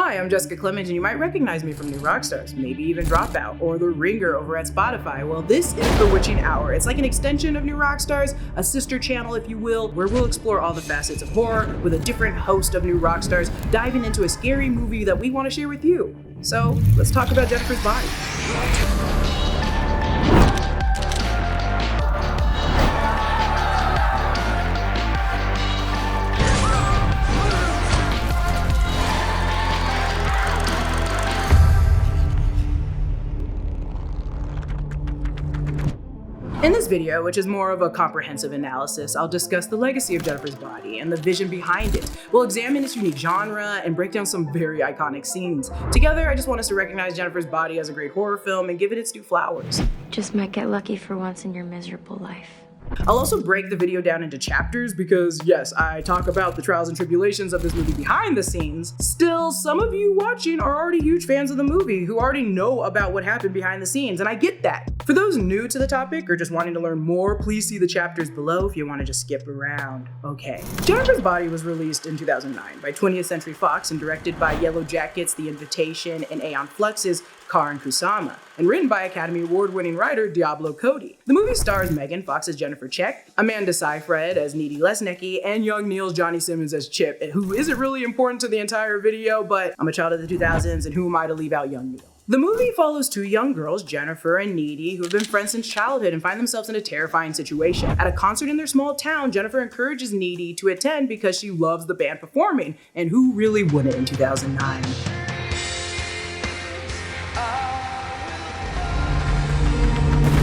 Hi, I'm Jessica Clemons, and you might recognize me from New Rockstars, maybe even Dropout, or The Ringer over at Spotify. Well, this is The Witching Hour. It's like an extension of New Rockstars, a sister channel, if you will, where we'll explore all the facets of horror with a different host of New Rockstars, diving into a scary movie that we want to share with you. So, let's talk about Jennifer's Body. In this video, which is more of a comprehensive analysis, I'll discuss the legacy of Jennifer's Body and the vision behind it. We'll examine its unique genre and break down some very iconic scenes. Together, I just want us to recognize Jennifer's Body as a great horror film and give it its due flowers. Just might get lucky for once in your miserable life. I'll also break the video down into chapters because, yes, I talk about the trials and tribulations of this movie behind the scenes. Still, some of you watching are already huge fans of the movie who already know about what happened behind the scenes, and I get that. For those new to the topic or just wanting to learn more, please see the chapters below if you want to just skip around. Okay. Jennifer's Body was released in 2009 by 20th Century Fox and directed by Yellow Jackets, The Invitation, and Aeon Flux's Karin Kusama, and written by Academy Award-winning writer Diablo Cody. The movie stars Megan Fox as Jennifer Check, Amanda Seyfried as Needy Lesnicki, and Young Neil's Johnny Simmons as Chip, who isn't really important to the entire video, but I'm a child of the 2000s, and who am I to leave out Young Neil? The movie follows two young girls, Jennifer and Needy, who have been friends since childhood and find themselves in a terrifying situation. At a concert in their small town, Jennifer encourages Needy to attend because she loves the band performing, and who really wouldn't in 2009?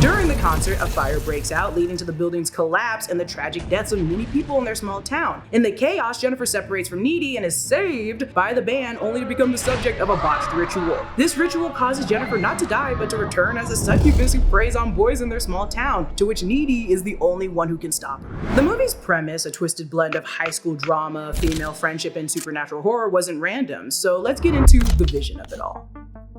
During the concert, a fire breaks out, leading to the building's collapse and the tragic deaths of many people in their small town. In the chaos, Jennifer separates from Needy and is saved by the band, only to become the subject of a botched ritual. This ritual causes Jennifer not to die, but to return as a succubus who preys on boys in their small town, to which Needy is the only one who can stop her. The movie's premise, a twisted blend of high school drama, female friendship, and supernatural horror, wasn't random, so let's get into the vision of it all.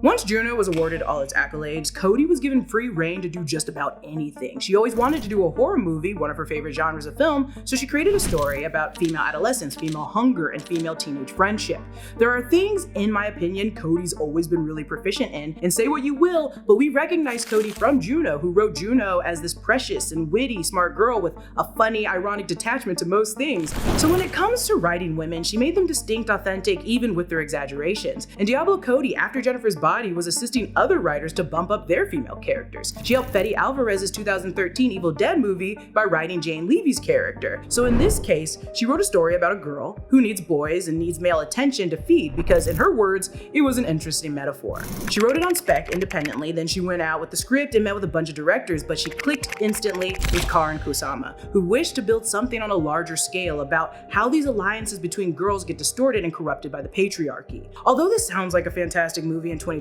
Once Juno was awarded all its accolades, Cody was given free reign to do just about anything. She always wanted to do a horror movie, one of her favorite genres of film, so she created a story about female adolescence, female hunger, and female teenage friendship. There are things, in my opinion, Cody's always been really proficient in, and say what you will, but we recognize Cody from Juno, who wrote Juno as this precious and witty, smart girl with a funny, ironic detachment to most things. So when it comes to writing women, she made them distinct, authentic, even with their exaggerations. And Diablo Cody, after Jennifer's Body, was assisting other writers to bump up their female characters. She helped Fede Alvarez's 2013 Evil Dead movie by writing Jane Levy's character. So in this case, she wrote a story about a girl who needs boys and needs male attention to feed because, in her words, it was an interesting metaphor. She wrote it on spec independently, then she went out with the script and met with a bunch of directors, but she clicked instantly with Karin Kusama, who wished to build something on a larger scale about how these alliances between girls get distorted and corrupted by the patriarchy. Although this sounds like a fantastic movie in 2025,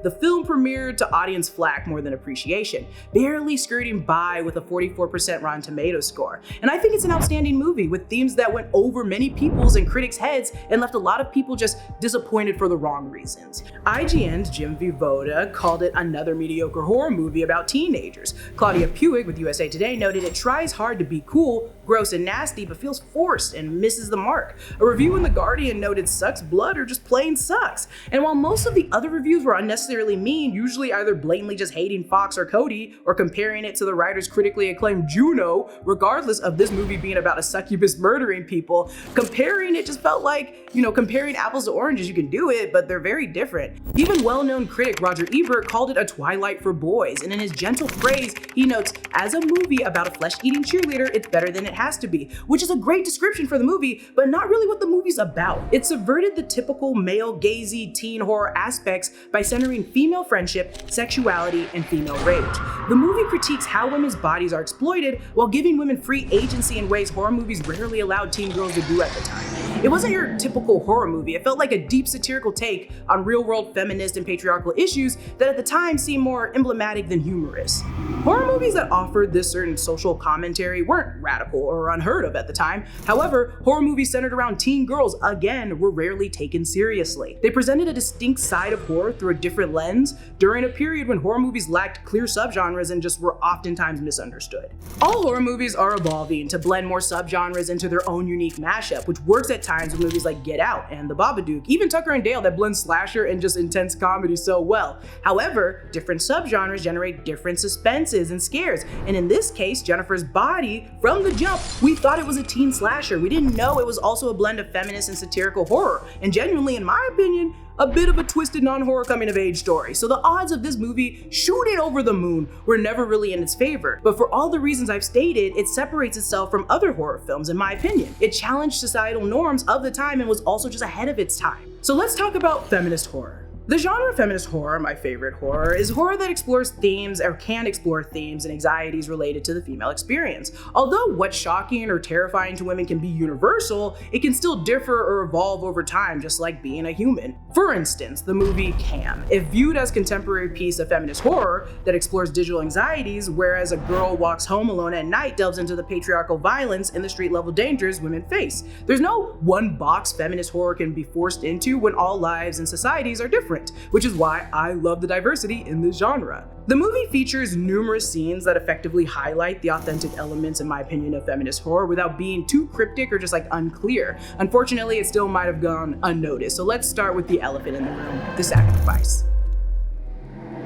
the film premiered to audience flack more than appreciation, barely skirting by with a 44% Rotten Tomatoes score. And I think it's an outstanding movie with themes that went over many people's and critics' heads and left a lot of people just disappointed for the wrong reasons. IGN's Jim Vivoda called it another mediocre horror movie about teenagers. Claudia Puig with USA Today noted it tries hard to be cool, gross, and nasty, but feels forced and misses the mark. A review in The Guardian noted sucks blood or just plain sucks. And while most of the other reviews were unnecessarily mean, usually either blatantly just hating Fox or Cody, or comparing it to the writer's critically acclaimed Juno, regardless of this movie being about a succubus murdering people, comparing it just felt like, comparing apples to oranges. You can do it, but they're very different. Even well-known critic Roger Ebert called it a Twilight for boys, and in his gentle phrase, he notes, as a movie about a flesh-eating cheerleader, it's better than it has to be, which is a great description for the movie, but not really what the movie's about. It subverted the typical male-gazy teen horror aspects by centering female friendship, sexuality, and female rage. The movie critiques how women's bodies are exploited while giving women free agency in ways horror movies rarely allowed teen girls to do at the time. It wasn't your typical horror movie. It felt like a deep satirical take on real-world feminist and patriarchal issues that at the time seemed more emblematic than humorous. Horror movies that offered this certain social commentary weren't radical or unheard of at the time. However, horror movies centered around teen girls, again, were rarely taken seriously. They presented a distinct side of horror horror through a different lens during a period when horror movies lacked clear subgenres and just were oftentimes misunderstood. All horror movies are evolving to blend more subgenres into their own unique mashup, which works at times with movies like Get Out and The Babadook, even Tucker and Dale that blend slasher and just intense comedy so well. However, different subgenres generate different suspenses and scares, and in this case, Jennifer's Body, from the jump, we thought it was a teen slasher. We didn't know it was also a blend of feminist and satirical horror, and genuinely, in my opinion, a bit of a twisted non-horror coming-of-age story. So the odds of this movie shooting over the moon were never really in its favor. But for all the reasons I've stated, it separates itself from other horror films, in my opinion. It challenged societal norms of the time and was also just ahead of its time. So let's talk about feminist horror. The genre feminist horror, my favorite horror, is horror that explores themes or can explore themes and anxieties related to the female experience. Although what's shocking or terrifying to women can be universal, it can still differ or evolve over time, just like being a human. For instance, the movie Cam, if viewed as a contemporary piece of feminist horror that explores digital anxieties, whereas A Girl Walks Home Alone at Night delves into the patriarchal violence and the street-level dangers women face. There's no one box feminist horror can be forced into when all lives and societies are different, which is why I love the diversity in this genre. The movie features numerous scenes that effectively highlight the authentic elements, in my opinion, of feminist horror without being too cryptic or just like unclear. Unfortunately, it still might have gone unnoticed. So let's start with the elephant in the room, the sacrifice.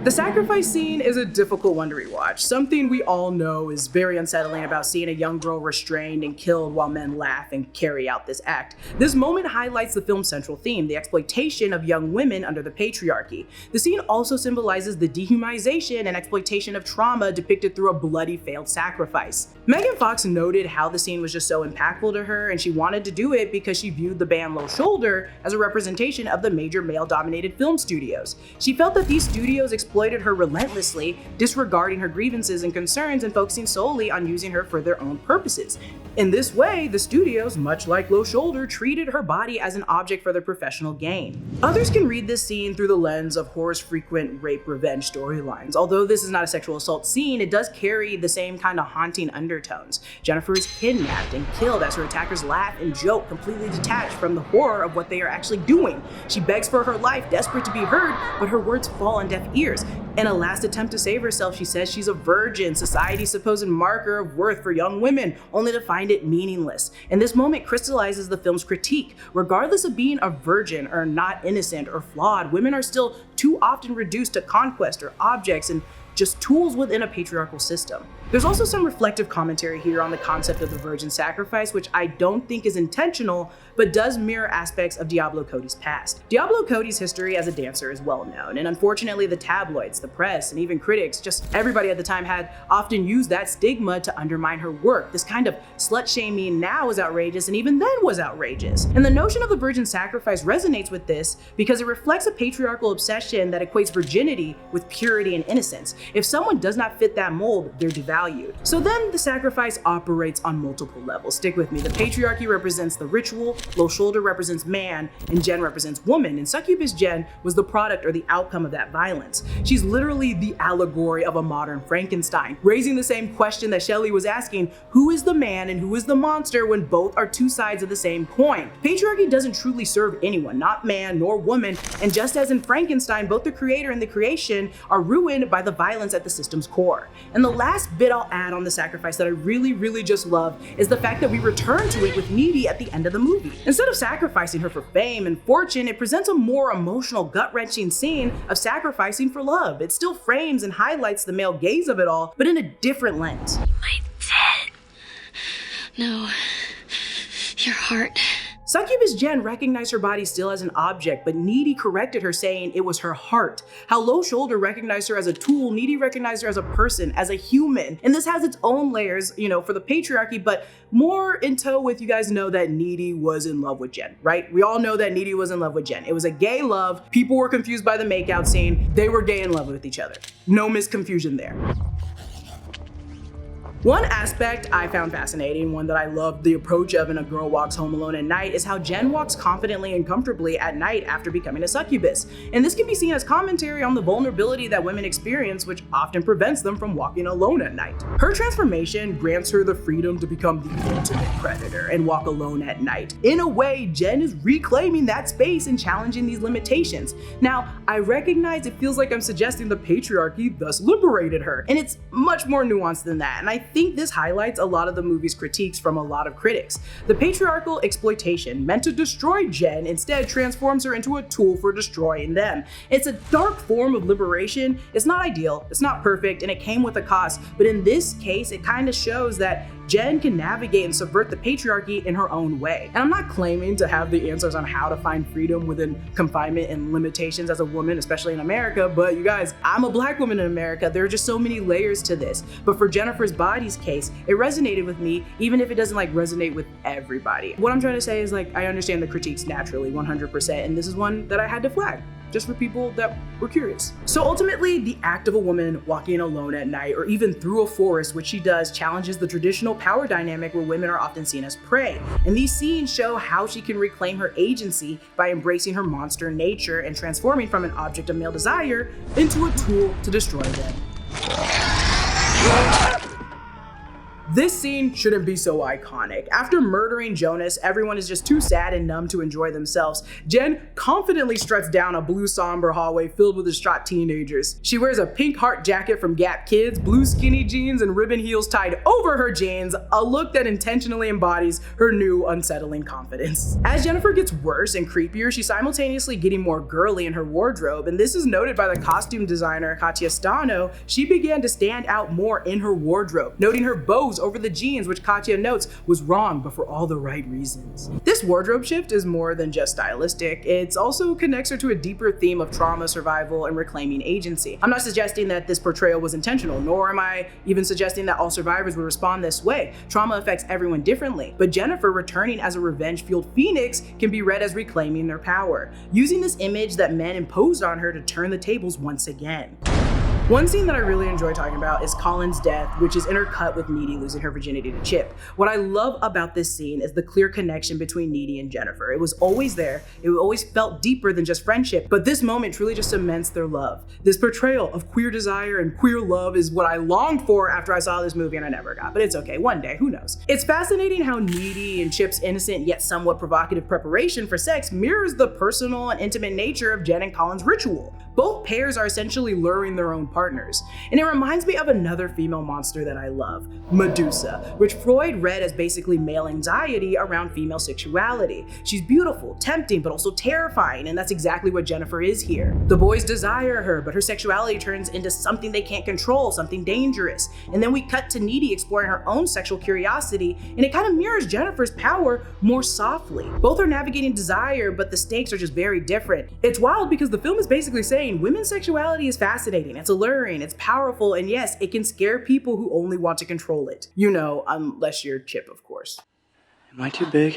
The sacrifice scene is a difficult one to rewatch. Something we all know is very unsettling about seeing a young girl restrained and killed while men laugh and carry out this act. This moment highlights the film's central theme, the exploitation of young women under the patriarchy. The scene also symbolizes the dehumanization and exploitation of trauma depicted through a bloody failed sacrifice. Megan Fox noted how the scene was just so impactful to her, and she wanted to do it because she viewed the band Low Shoulder as a representation of the major male-dominated film studios. She felt that these studios exploited her relentlessly, disregarding her grievances and concerns and focusing solely on using her for their own purposes. In this way, the studios, much like Low Shoulder, treated her body as an object for their professional gain. Others can read this scene through the lens of horror's frequent rape revenge storylines. Although this is not a sexual assault scene, it does carry the same kind of haunting undertones. Jennifer is kidnapped and killed as her attackers laugh and joke, completely detached from the horror of what they are actually doing. She begs for her life, desperate to be heard, but her words fall on deaf ears. In a last attempt to save herself, she says she's a virgin, society's supposed marker of worth for young women, only to find it meaningless. And this moment crystallizes the film's critique. Regardless of being a virgin or not innocent or flawed, women are still too often reduced to conquest or objects and just tools within a patriarchal system. There's also some reflective commentary here on the concept of the virgin sacrifice, which I don't think is intentional, but does mirror aspects of Diablo Cody's past. Diablo Cody's history as a dancer is well known, and unfortunately the tabloids, the press, and even critics, just everybody at the time had often used that stigma to undermine her work. This kind of slut-shaming now is outrageous, and even then was outrageous. And the notion of the virgin sacrifice resonates with this because it reflects a patriarchal obsession that equates virginity with purity and innocence. If someone does not fit that mold, they're devalued. So then the sacrifice operates on multiple levels. Stick with me. The patriarchy represents the ritual, Low Shoulder represents man, and Jen represents woman. And Succubus Jen was the product or the outcome of that violence. She's literally the allegory of a modern Frankenstein, raising the same question that Shelley was asking: who is the man and who is the monster when both are two sides of the same coin? Patriarchy doesn't truly serve anyone, not man nor woman, and just as in Frankenstein, both the creator and the creation are ruined by the violence at the system's core. And the last bit I'll add on the sacrifice that I really just love is the fact that we return to it with Needy at the end of the movie. Instead of sacrificing her for fame and fortune, it presents a more emotional, gut-wrenching scene of sacrificing for love. It still frames and highlights the male gaze of it all, but in a different lens. My dead. No. Your heart. Succubus Jen recognized her body still as an object, but Needy corrected her, saying it was her heart. How Low Shoulder recognized her as a tool, Needy recognized her as a person, as a human. And this has its own layers, for the patriarchy, but more in tow with, you guys know that Needy was in love with Jen, right? We all know that Needy was in love with Jen. It was a gay love. People were confused by the makeout scene. They were gay in love with each other. No misconfusion there. One aspect I found fascinating, one that I loved the approach of in A Girl Walks Home Alone at Night, is how Jen walks confidently and comfortably at night after becoming a succubus. And this can be seen as commentary on the vulnerability that women experience, which often prevents them from walking alone at night. Her transformation grants her the freedom to become the ultimate predator and walk alone at night. In a way, Jen is reclaiming that space and challenging these limitations. Now, I recognize it feels like I'm suggesting the patriarchy thus liberated her, and it's much more nuanced than that, and I think this highlights a lot of the movie's critiques from a lot of critics. The patriarchal exploitation meant to destroy Jen instead transforms her into a tool for destroying them. It's a dark form of liberation. It's not ideal, it's not perfect, and it came with a cost, but in this case, it kind of shows that Jen can navigate and subvert the patriarchy in her own way. And I'm not claiming to have the answers on how to find freedom within confinement and limitations as a woman, especially in America, but you guys, I'm a Black woman in America. There are just so many layers to this. But for Jennifer's Body's case, it resonated with me, even if it doesn't resonate with everybody. What I'm trying to say is I understand the critiques naturally, 100%, and this is one that I had to flag, just for people that were curious. So ultimately, the act of a woman walking alone at night or even through a forest, which she does, challenges the traditional power dynamic where women are often seen as prey. And these scenes show how she can reclaim her agency by embracing her monster nature and transforming from an object of male desire into a tool to destroy them. This scene shouldn't be so iconic. After murdering Jonas, everyone is just too sad and numb to enjoy themselves. Jen confidently struts down a blue somber hallway filled with distraught teenagers. She wears a pink heart jacket from Gap Kids, blue skinny jeans, and ribbon heels tied over her jeans, a look that intentionally embodies her new unsettling confidence. As Jennifer gets worse and creepier, she's simultaneously getting more girly in her wardrobe, and this is noted by the costume designer Katya Stano. She began to stand out more in her wardrobe, noting her bows over the jeans, which Katya notes was wrong, but for all the right reasons. This wardrobe shift is more than just stylistic. It also connects her to a deeper theme of trauma, survival, and reclaiming agency. I'm not suggesting that this portrayal was intentional, nor am I even suggesting that all survivors would respond this way. Trauma affects everyone differently, but Jennifer returning as a revenge-fueled phoenix can be read as reclaiming their power, using this image that men imposed on her to turn the tables once again. One scene that I really enjoy talking about is Colin's death, which is intercut with Needy losing her virginity to Chip. What I love about this scene is the clear connection between Needy and Jennifer. It was always there. It always felt deeper than just friendship, but this moment truly just cements their love. This portrayal of queer desire and queer love is what I longed for after I saw this movie, and I never got, but it's okay, one day, who knows. It's fascinating how Needy and Chip's innocent yet somewhat provocative preparation for sex mirrors the personal and intimate nature of Jen and Colin's ritual. Both pairs are essentially luring their own partners. And it reminds me of another female monster that I love, Medusa, which Freud read as basically male anxiety around female sexuality. She's beautiful, tempting, but also terrifying, and that's exactly what Jennifer is here. The boys desire her, but her sexuality turns into something they can't control, something dangerous. And then we cut to Needy exploring her own sexual curiosity, and it kind of mirrors Jennifer's power more softly. Both are navigating desire, but the stakes are just very different. It's wild because the film is basically saying women's sexuality is fascinating, it's alluring, it's powerful, and yes, it can scare people who only want to control it. You know, unless you're Chip, of course. Am I too big?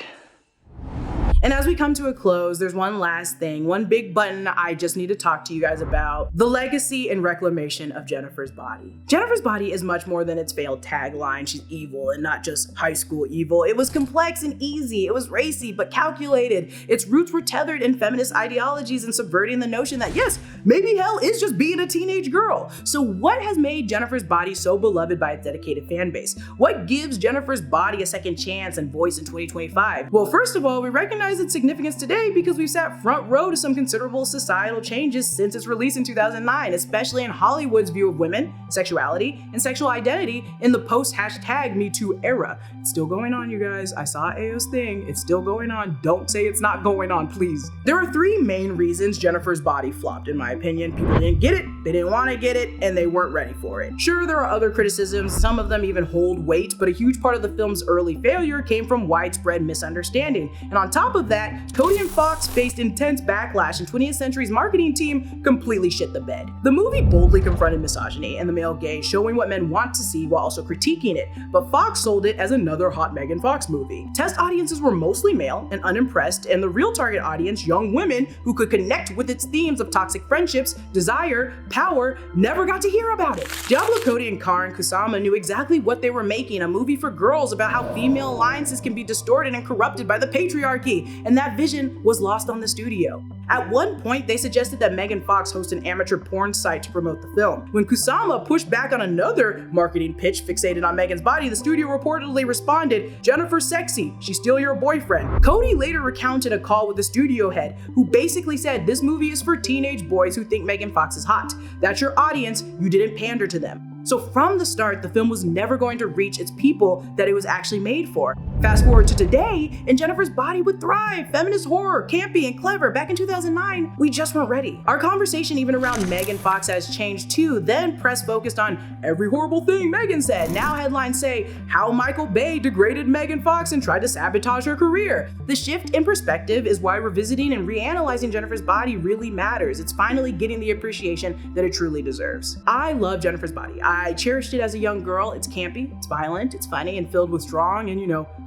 And as we come to a close, there's one last thing, one big button I just need to talk to you guys about: the legacy and reclamation of Jennifer's Body. Jennifer's Body is much more than its failed tagline, she's evil, and not just high school evil. It was complex and easy, it was racy but calculated. Its roots were tethered in feminist ideologies and subverting the notion that yes, maybe hell is just being a teenage girl. So what has made Jennifer's Body so beloved by its dedicated fan base? What gives Jennifer's Body a second chance and voice in 2025? Well, first of all, we recognize its significance today because we've sat front row to some considerable societal changes since its release in 2009, especially in Hollywood's view of women, sexuality, and sexual identity in the post-#MeToo era. It's still going on, you guys. I saw Ayo's thing. It's still going on. Don't say it's not going on, please. There are three main reasons Jennifer's Body flopped, in my opinion. People didn't get it, they didn't want to get it, and they weren't ready for it. Sure, there are other criticisms, some of them even hold weight, but a huge part of the film's early failure came from widespread misunderstanding. And on top of of that, Cody and Fox faced intense backlash, and 20th Century's marketing team completely shit the bed. The movie boldly confronted misogyny and the male gaze, showing what men want to see while also critiquing it, but Fox sold it as another hot Megan Fox movie. Test audiences were mostly male and unimpressed, and the real target audience, young women who could connect with its themes of toxic friendships, desire, power, never got to hear about it. Diablo Cody and Karen Kusama knew exactly what they were making, a movie for girls about how female alliances can be distorted and corrupted by the patriarchy, and that vision was lost on the studio. At one point, they suggested that Megan Fox host an amateur porn site to promote the film. When Kusama pushed back on another marketing pitch fixated on Megan's body, the studio reportedly responded, "Jennifer's sexy, she's still your boyfriend." Cody later recounted a call with the studio head, who basically said, "This movie is for teenage boys who think Megan Fox is hot. That's your audience, you didn't pander to them." So from the start, the film was never going to reach its people that it was actually made for. Fast forward to today, and Jennifer's body would thrive. Feminist horror, campy and clever. Back in 2009, we just weren't ready. Our conversation even around Megan Fox has changed too. Then press focused on every horrible thing Megan said. Now headlines say how Michael Bay degraded Megan Fox and tried to sabotage her career. The shift in perspective is why revisiting and reanalyzing Jennifer's body really matters. It's finally getting the appreciation that it truly deserves. I love Jennifer's body. I cherished it as a young girl. It's campy, it's violent, it's funny, and filled with strong and,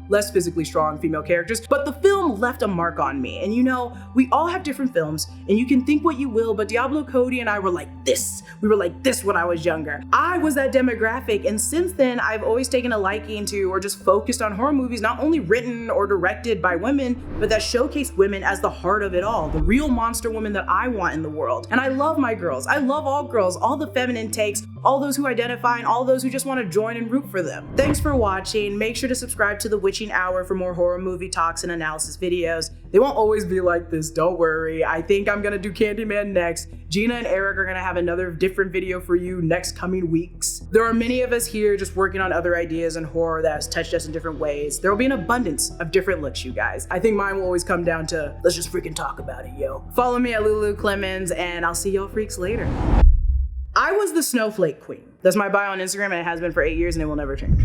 less physically strong female characters, but the film left a mark on me. And we all have different films, and you can think what you will, but Diablo Cody and I were like this. We were like this when I was younger. I was that demographic, and since then, I've always taken a liking to, or just focused on horror movies not only written or directed by women, but that showcase women as the heart of it all, the real monster women that I want in the world. And I love my girls. I love all girls, all the feminine takes, all those who identify, and all those who just want to join and root for them. Thanks for watching. Make sure to subscribe to The Witching Hour for more horror movie talks and analysis videos. They won't always be like this, don't worry. I think I'm gonna do Candyman next. Gina and Erik are gonna have another different video for you next coming weeks. There are many of us here just working on other ideas in horror that has touched us in different ways. There will be an abundance of different looks, you guys. I think mine will always come down to, let's just freaking talk about it, yo. Follow me at Lulu Clemons, and I'll see y'all freaks later. I was the snowflake queen. That's my bio on Instagram, and it has been for 8 years, and it will never change.